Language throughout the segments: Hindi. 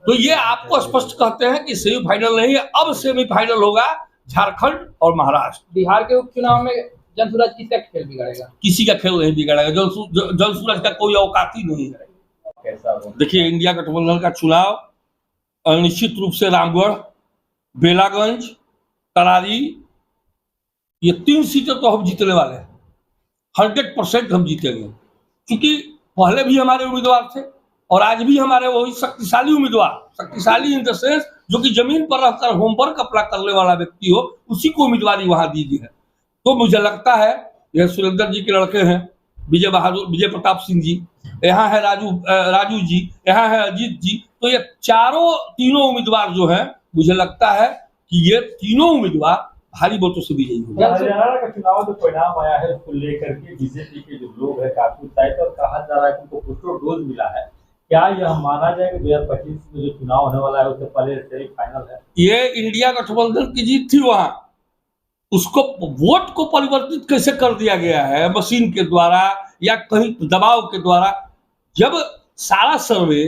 तो ये आपको स्पष्ट कहते हैं कि सेमीफाइनल नहीं है, अब सेमीफाइनल होगा झारखंड और महाराष्ट्र। बिहार के उपचुनाव में जनसुराज किसका खेल बिगाड़ेगा? किसी का खेल नहीं बिगाड़ेगा, जनसुराज का कोई औकात ही नहीं है। देखिए, इंडिया गठबंधन का चुनाव निश्चित रूप से रामगढ़, बेलागंज, करारी, ये 3 सीटें तो हम जीतने वाले हैं, 100% हम जीतेंगे। क्योंकि पहले भी हमारे उम्मीदवार थे और आज भी हमारे वही शक्तिशाली उम्मीदवार, शक्तिशाली इन द सेंस जो कि जमीन पर रहकर होमवर्क अपना करने वाला व्यक्ति हो, उसी को उम्मीदवारी वहां दी गई है। तो मुझे लगता है यह सुरेंद्र जी के लड़के हैं, विजय प्रताप सिंह जी, यहाँ है राजू जी, यहाँ है अजीत जी, तो ये तीनों उम्मीदवार जो हैं, मुझे लगता है कि ये तीनों उम्मीदवार भारी वोटों से विजयी होंगे। हरियाणा का चुनाव जो परिणाम आया है उसको लेकर के बीजेपी के जो लोग हैं काफी उत्साहित और कहा जा रहा है कि उनको बूस्टर डोज मिला है। क्या यह माना जाए कि 2025 में जो चुनाव होने वाला है उससे पहले सेमीफाइनल है? ये इंडिया गठबंधन की जीत थी, वहां उसको वोट को परिवर्तित कैसे कर दिया गया है मशीन के द्वारा या कहीं दबाव के द्वारा, जब सारा सर्वे,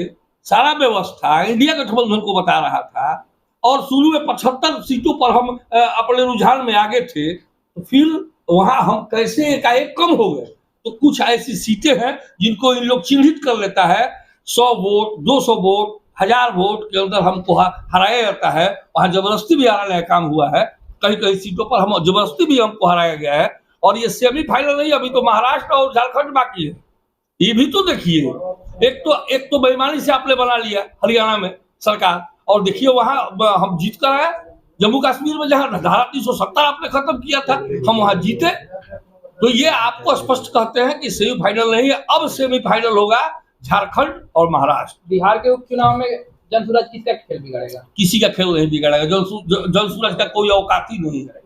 सारा व्यवस्था इंडिया गठबंधन को बता रहा था और शुरू में 75 सीटों पर हम अपने रुझान में आगे थे, तो फिर वहां हम कैसे एकाएक कम हो गए? तो कुछ ऐसी सीटें हैं जिनको इन लोग चिन्हित कर लेता है, 100 वोट, 200 वोट, 1000 वोट के अंदर हमको हराया जाता है। वहां जबरदस्ती भी हराने का काम हुआ है, कहीं कहीं सीटों पर हम जबरदस्ती भी हमको हराया गया है। और ये सेमीफाइनल नहीं, अभी तो महाराष्ट्र और झारखंड बाकी है। ये भी तो देखिए, एक तो बेईमानी से आपने बना लिया हरियाणा में सरकार, और देखिए वहां हम जीत कर आए। जम्मू कश्मीर में जहां धारा 370 आपने खत्म किया था, हम वहां जीते। तो ये आपको स्पष्ट कहते हैं कि सेमीफाइनल नहीं है, अब सेमीफाइनल होगा झारखंड और महाराष्ट्र। बिहार के उपचुनाव में जनसुराज किसका खेल बिगाड़ेगा? किसी का खेल नहीं बिगाड़ेगा, जनसुराज का कोई औकात ही नहीं है।